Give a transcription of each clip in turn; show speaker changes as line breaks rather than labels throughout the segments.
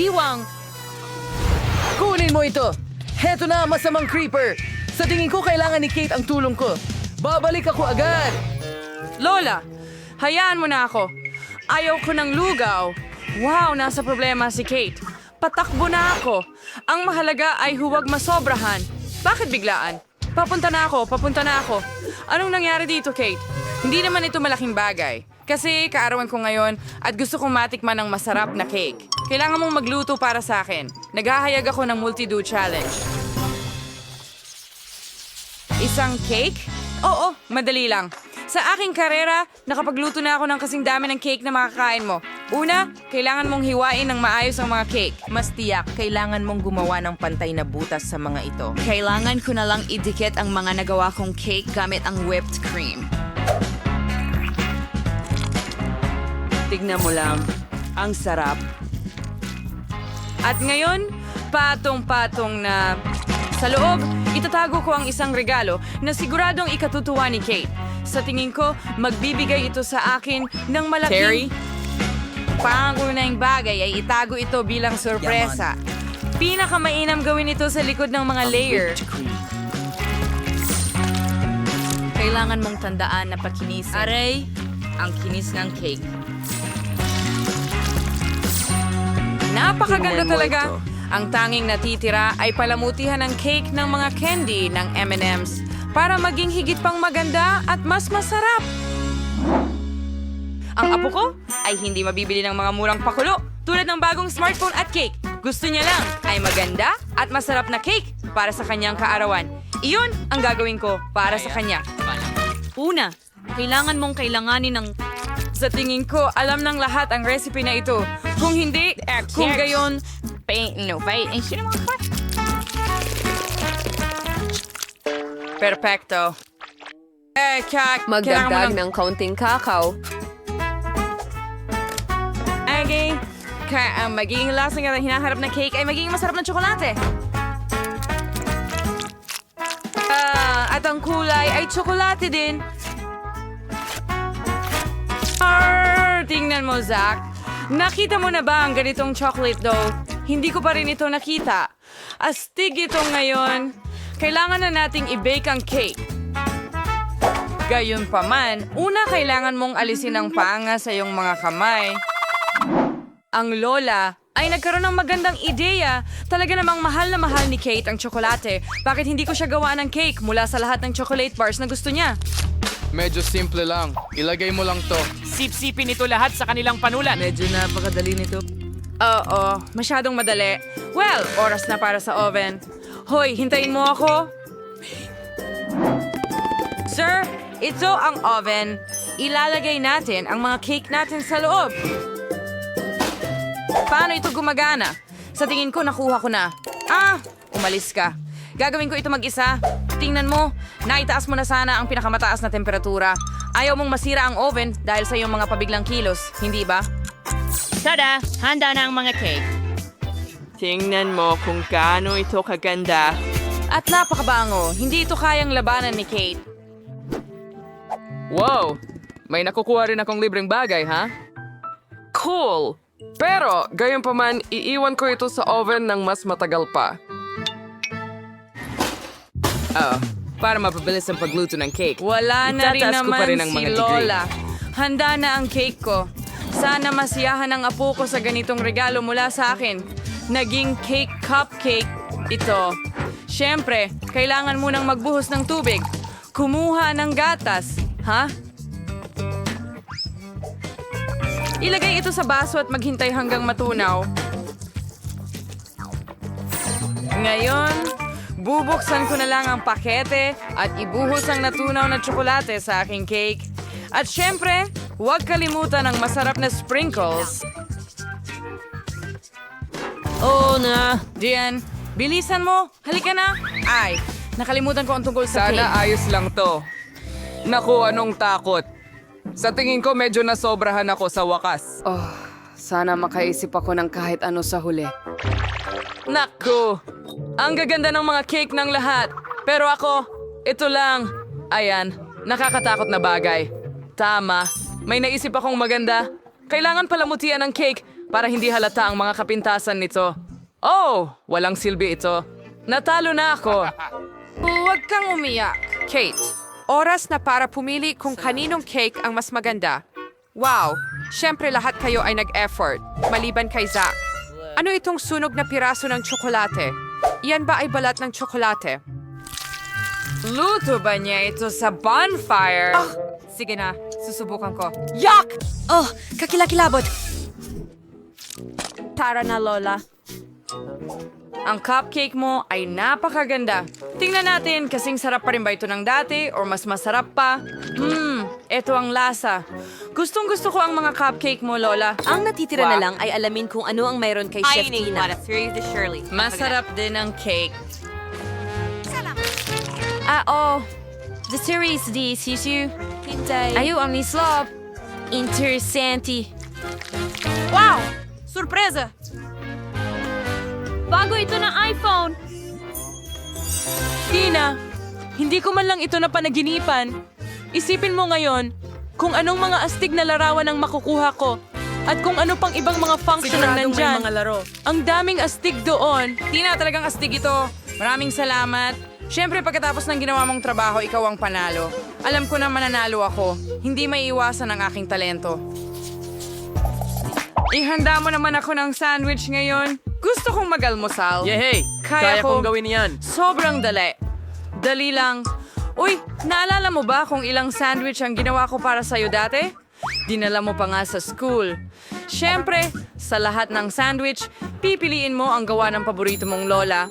diwang!
Kunin mo ito! Heto na, masamang creeper! Sa tingin ko, kailangan ni Kate ang tulong ko. Babalik ako agad!
Lola, hayaan mo na ako. Ayaw ko ng lugaw. Wow, nasa problema si Kate. Patakbo na ako. Ang mahalaga ay huwag masobrahan. Bakit biglaan? Papunta na ako. Anong nangyari dito, Kate? Hindi naman ito malaking bagay. Kasi kaarawan ko ngayon at gusto kong matikman ng masarap na cake. Kailangan mong magluto para sa akin. Naghahayag ako ng multi-do challenge. Isang cake? Oo, madali lang. Sa aking karera, nakapagluto na ako ng kasing dami ng cake na makakain mo. Una, kailangan mong hiwain ng maayos ang mga cake.
Mas tiyak, kailangan mong gumawa ng pantay na butas sa mga ito.
Kailangan ko na lang idikit ang mga nagawa kong cake gamit ang whipped cream. Tignan mo lang. Ang sarap. At ngayon, patong-patong na... Sa loob, itatago ko ang isang regalo na siguradong ikatutuwa ni Kate. Sa tingin ko, magbibigay ito sa akin ng malaking...
Terry?
Pangunahing bagay ay itago ito bilang sorpresa. Pinakamainam gawin ito sa likod ng mga layer. Kailangan mong tandaan na pakinisin.
Aray, ang kinis ng cake.
Napakaganda
Tingnan mo
talaga.
ito.
Ang tanging natitira ay palamutihan ng cake ng mga candy ng M&M's para maging higit pang maganda at mas masarap. Ang apo ko ay hindi mabibili ng mga murang pakulo tulad ng bagong smartphone at cake. Gusto niya lang ay maganda at masarap na cake para sa kanyang kaarawan. Iyon ang gagawin ko para sa kanya. Una, kailangan mong kailanganin ng... Sa tingin ko, alam ng lahat ang recipe na ito. Kung hindi, kung gayon, perfecto. Kailangan mo
Magdagdag ng kaunting kakao.
Okay. Ang magiging lasa ng hinaharap na cake ay magiging masarap na tsokolate. At ang kulay ay tsokolate din. Tingnan mo, Zach. Nakita mo na ba ang ganitong chocolate dough? Hindi ko pa rin ito nakita. Astig ito ngayon. Kailangan na nating i-bake ang cake. Gayunpaman, una kailangan mong alisin ang panga sa iyong mga kamay. Ang lola ay nagkaroon ng magandang ideya. Talaga namang mahal na mahal ni Kate ang tsokolate. Bakit hindi ko siya gawa ng cake mula sa lahat ng chocolate bars na gusto niya?
Medyo simple lang. Ilagay mo lang to.
Sip-sipin ito lahat sa kanilang panulat.
Medyo napakadali nito.
Oo, masyadong madali. Well, oras na para sa oven. Hoy, hintayin mo ako. Sir, ito ang oven. Ilalagay natin ang mga cake natin sa loob. Paano ito gumagana? Sa tingin ko, nakuha ko na. Umalis ka. Gagawin ko ito mag-isa. Tingnan mo, naitaas mo na sana ang pinakamataas na temperatura. Ayaw mong masira ang oven dahil sa iyong mga pabiglang kilos, hindi ba?
Tada! Handa na ang mga cake.
Tingnan mo kung gaano ito kaganda. At napakabango, hindi ito kayang labanan ni Kate.
Wow! May nakukuha rin akong libreng bagay, ha? Cool! Pero, gayon pa man, iiwan ko ito sa oven ng mas matagal pa. Para mapabilis ang pagluto ng cake.
Wala na rin
Itataas ko
naman
pa rin ang
si
mga degree.
Lola. Handa na ang cake ko. Sana masiyahan ang apo ko sa ganitong regalo mula sa akin. Naging cake cupcake ito. Siyempre, kailangan munang magbuhos ng tubig. Kumuha ng gatas. Ha? Ilagay ito sa baso at maghintay hanggang matunaw. Ngayon, bubuksan ko na lang ang pakete at ibuhos ang natunaw na tsokolate sa aking cake. At syempre, huwag kalimutan ang masarap na sprinkles. Oo na. Dian, bilisan mo. Halika na. Ay, nakalimutan ko ang tungkol sa cake.
Sana ayos lang to. Naku, anong takot. Sa tingin ko, medyo nasobrahan ako sa wakas. Sana makaisip ako ng kahit ano sa huli. Naku, ang gaganda ng mga cake ng lahat. Pero ako, ito lang. Ayan, nakakatakot na bagay. Tama, may naisip akong maganda. Kailangan palamutian ang cake
para hindi halata ang mga kapintasan nito. Oh, walang silbi ito. Natalo na ako.
Huwag kang umiyak. Kate, oras na para pumili kung kaninong cake ang mas maganda. Wow, syempre lahat kayo ay nag-effort, maliban kay Zach. Ano itong sunog na piraso ng tsokolate? Iyan ba ay balat ng tsokolate?
Luto ba niya ito sa bonfire?
Sige na, susubukan ko.
Yak!
Oh, kakilakilabot.
Tara na, Lola.
Ang cupcake mo ay napakaganda. Tingnan natin kasing sarap pa rin ba ito ng dati or mas masarap pa? Eto ang lasa. Gustong-gusto ko ang mga cupcake mo, Lola.
Ang natitira na lang ay alamin kung ano ang mayroon kay Chef Tina.
Masarap din ang cake.
The series di sisu. Hintay. Ayo ang nislop. Interesante.
Wow! Surpresa!
Bago ito ng iPhone!
Tina, hindi ko man lang ito na panaginipan. Isipin mo ngayon kung anong mga astig na larawan ang makukuha ko at kung ano pang ibang mga function ang nandyan. Ang daming astig doon. Tina, talagang astig ito. Maraming salamat. Siyempre, pagkatapos ng ginawa mong trabaho, ikaw ang panalo. Alam ko na mananalo ako. Hindi maiiwasan ang aking talento. Ihanda mo naman ako ng sandwich ngayon. Gusto kong mag-almusal.
Yehey! Kaya kong gawin yan.
Sobrang dali. Dali lang. Uy, naalala mo ba kung ilang sandwich ang ginawa ko para sa'yo dati? Dinala mo pa nga sa school. Siyempre, sa lahat ng sandwich, pipiliin mo ang gawa ng paborito mong lola.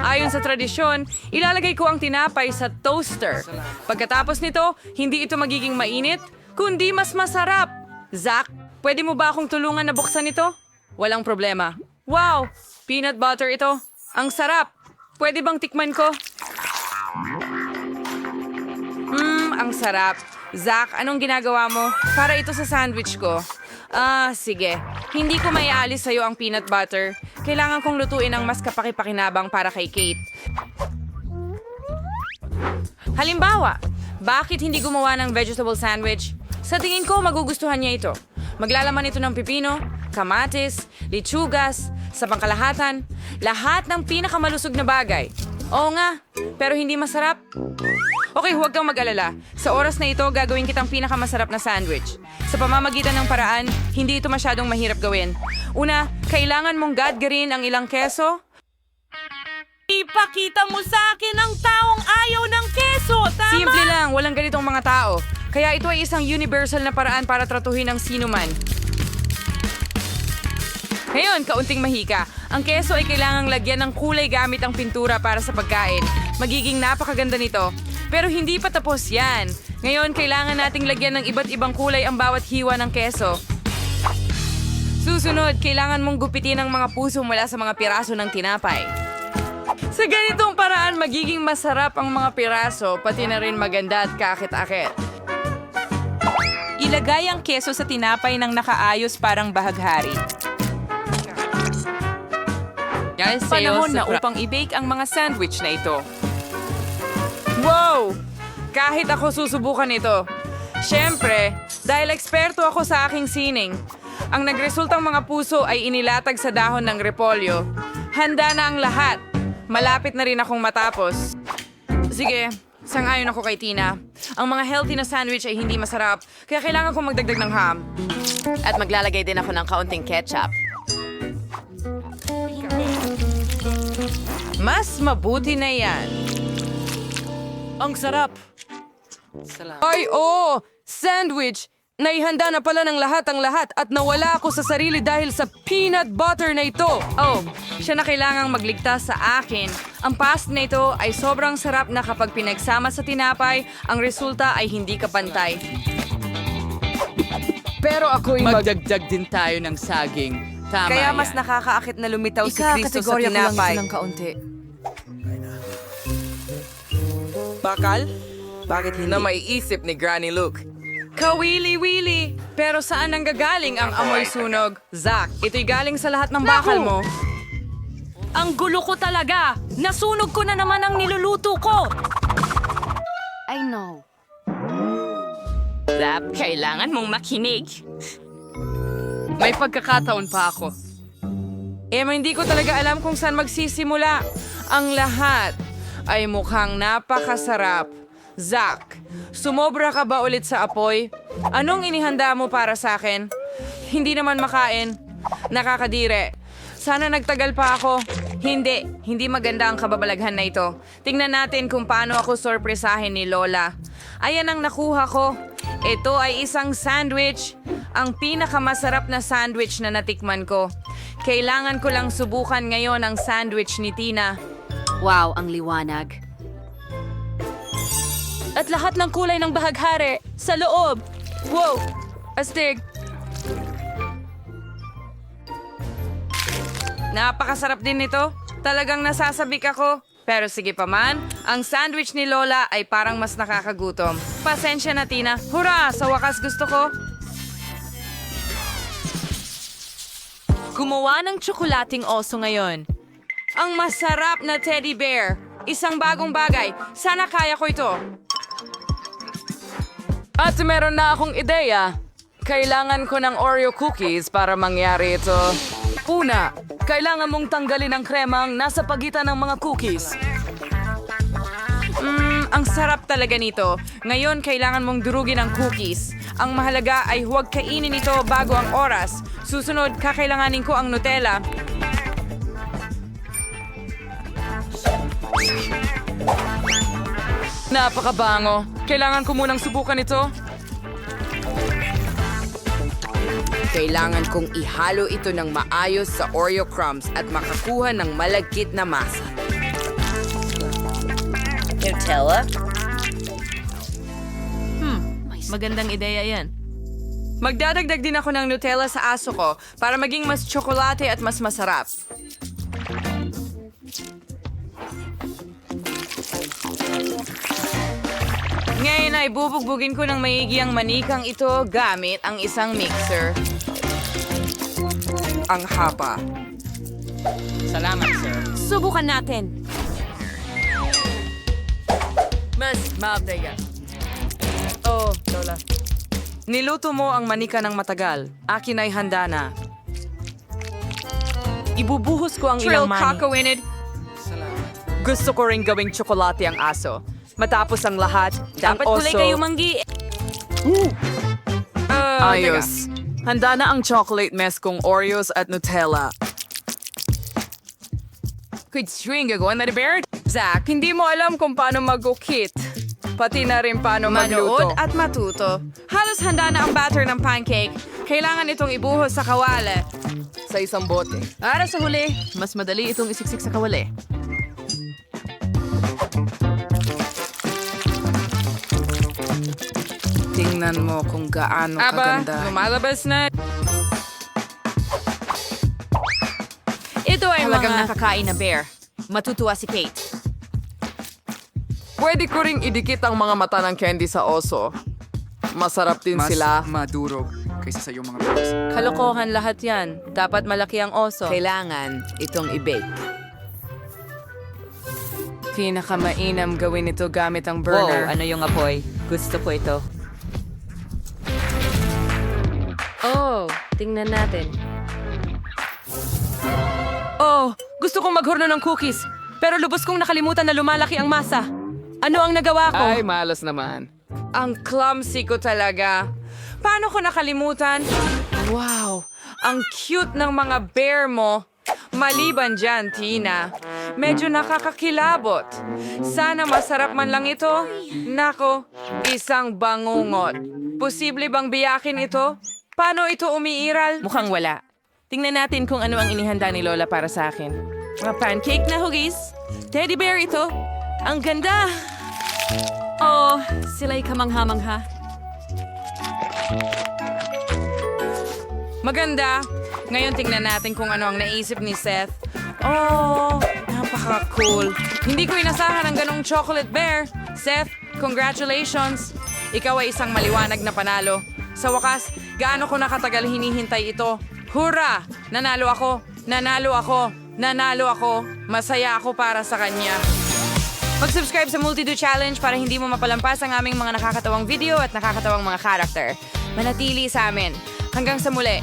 Ayon sa tradisyon, ilalagay ko ang tinapay sa toaster. Pagkatapos nito, hindi ito magiging mainit, kundi mas masarap. Zach, pwede mo ba akong tulungan na buksan ito? Walang problema. Wow! Peanut butter ito. Ang sarap! Pwede bang tikman ko? Ang sarap. Zach, anong ginagawa mo? Para ito sa sandwich ko. Sige. Hindi ko maialis sa'yo ang peanut butter. Kailangan kong lutuin ang mas kapaki-pakinabang para kay Kate. Halimbawa, bakit hindi gumawa ng vegetable sandwich? Sa tingin ko, magugustuhan niya ito. Maglalaman ito ng pipino, kamatis, litsugas, sa pangkalahatan, lahat ng pinakamalusog na bagay. Oo nga, pero hindi masarap. Okay, huwag kang mag-alala. Sa oras na ito, gagawin kitang pinakamasarap na sandwich. Sa pamamagitan ng paraan, hindi ito masyadong mahirap gawin. Una, kailangan mong gadgarin ang ilang keso.
Ipakita mo sa akin ang taong ayaw ng keso, tama?
Simple lang, walang ganitong mga tao. Kaya ito ay isang universal na paraan para tratuhin ang sino man. Ngayon, kaunting mahika. Ang keso ay kailangang lagyan ng kulay gamit ang pintura para sa pagkain. Magiging napakaganda nito. Pero hindi pa tapos yan. Ngayon, kailangan nating lagyan ng iba't ibang kulay ang bawat hiwa ng keso. Susunod, kailangan mong gupitin ang mga puso mula sa mga piraso ng tinapay. Sa ganitong paraan, magiging masarap ang mga piraso, pati na rin maganda at kakit-akit.
Ilagay ang keso sa tinapay ng nakaayos parang bahaghari. Panahon na upang i-bake ang mga sandwich na ito.
Wow! Kahit ako susubukan ito. Siyempre, dahil eksperto ako sa aking sining, ang nagresultang mga puso ay inilatag sa dahon ng repolyo. Handa na ang lahat. Malapit na rin akong matapos. Sige, sang-ayon ako kay Tina. Ang mga healthy na sandwich ay hindi masarap, kaya kailangan kong magdagdag ng ham. At maglalagay din ako ng kaunting ketchup. Mas mabuti na yan. Ang sarap. Ay, oo! Sandwich! Naihanda na pala ng lahat ang lahat at nawala ako sa sarili dahil sa peanut butter na ito. Oh, siya na kailangang magligtas sa akin. Ang pasta na ito ay sobrang sarap na kapag pinagsama sa tinapay, ang resulta ay hindi kapantay. Pero ako'y
Magdagdag din tayo ng saging. Tama
Kaya
yan.
mas nakakaakit na lumitaw si Kristo sa
Kategorya ko lang
tinapay.
ito ng kaunti.
Bakal? Bakit hindi?
Na maiisip ni Granny Luke.
Kawili-wili! Pero saan nanggagaling ang amoy sunog? Zach, ito'y galing sa lahat ng bakal mo.
Ang gulo ko talaga! Nasunog ko na naman ang niluluto ko!
I know.
Zap, kailangan mong makinig.
May pagkakataon pa ako. Hindi ko talaga alam kung saan magsisimula. Ang lahat ay mukhang napakasarap. Zach, sumobra ka ba ulit sa apoy? Anong inihanda mo para sa akin? Hindi naman makain. Nakakadire. Sana nagtagal pa ako. Hindi maganda ang kababalaghan na ito. Tingnan natin kung paano ako sorpresahin ni Lola. Ayan ang nakuha ko. Ito ay isang sandwich. Ang pinakamasarap na sandwich na natikman ko. Kailangan ko lang subukan ngayon ang sandwich ni Tina.
Wow, ang liwanag.
At lahat ng kulay ng bahaghari sa loob. Wow! Astig!
Napakasarap din nito. Talagang nasasabik ako. Pero sige pa man, ang sandwich ni Lola ay parang mas nakakagutom. Pasensya na, Tina. Hurra! Sa wakas gusto ko. Gumawa ng tsokolating oso ngayon. Ang masarap na teddy bear. Isang bagong bagay. Sana kaya ko ito.
At meron na akong ideya. Kailangan ko ng Oreo cookies para mangyari ito. Una, kailangan mong tanggalin ang kremang nasa pagitan ng mga cookies.
Ang sarap talaga nito. Ngayon, kailangan mong durugin ang cookies. Ang mahalaga ay huwag kainin ito bago ang oras. Susunod, kakailanganin ko ang Nutella.
Napakabango. Kailangan ko munang subukan ito.
Kailangan kong ihalo ito ng maayos sa Oreo crumbs at makakuha ng malagkit na masa.
Nutella?
Magandang ideya yan.
Magdadagdag din ako ng Nutella sa aso ko para maging mas tsokolate at mas masarap. Ngayon ay bubugbugin ko ng maigi ang manikang ito gamit ang isang mixer.
Ang haba.
Salamat, sir.
Subukan natin.
Mas mabdaya. Oh, Lola. Niluto mo ang manika ng matagal. Akin ay handa na.
Ibubuhos ko ang
Trill
ilang mani.
kakawinid. Gusto ko rin gawing tsokolate ang aso. Matapos ang lahat,
Dapat
ang
kulay
oso...
kayo manggi.
Ayos. Handa na ang chocolate mess kong Oreos at Nutella.
Good string gagawin na ni Baird. Zach, hindi mo alam kung paano mag-cookit. Pati na rin paano magluto.
Manood at matuto. Halos handa na ang batter ng pancake. Kailangan itong ibuhos sa kawali.
Sa isang bote.
Para sa huli, mas madali itong isiksik sa kawali.
Tingnan mo kung gaano
Aba,
kaganda.
lumalabas na. Ito ay
Talagang
mga...
nakakain na bear. Matutuwa si Kate.
Pwede ko ring idikit ang mga mata ng candy sa oso. Masarap din sila.
madurog kaysa sa iyong mga bears.
Kalokohan lahat yan. Dapat malaki ang oso.
Kailangan itong i-bake.
Pinakamainam gawin ito gamit ang
Wow,
burner.
ano yung apoy? Gusto ko ito.
Oh, tingnan natin.
Oh, gusto kong maghorno ng cookies. Pero lubos kong nakalimutan na lumalaki ang masa. Ano ang nagawa ko?
Ay, malas naman.
Ang clumsy ko talaga. Paano ko nakalimutan? Wow, ang cute ng mga bear mo. Maliban dyan, Tina. Medyo nakakakilabot. Sana masarap man lang ito. Nako, isang bangungot. Posible bang biyakin ito? Paano ito umiiral?
Mukhang wala. Tingnan natin kung ano ang inihanda ni Lola para sa akin. Mga pancake na hugis. Teddy bear ito. Ang ganda.
Oh, sila'y kamangha-mangha.
Maganda. Ngayon tingnan natin kung ano ang naisip ni Seth. Oh, napaka-cool. Hindi ko inasahan ang ganong chocolate bear. Seth, congratulations. Ikaw ay isang maliwanag na panalo. Sa wakas, gaano ko nakatagal hinihintay ito. Hurra! Nanalo ako! Nanalo ako! Nanalo ako! Masaya ako para sa kanya. Mag-subscribe sa Multi-Do Challenge para hindi mo mapalampas ang aming mga nakakatawang video at nakakatawang mga karakter. Manatili sa amin. Hanggang sa muli,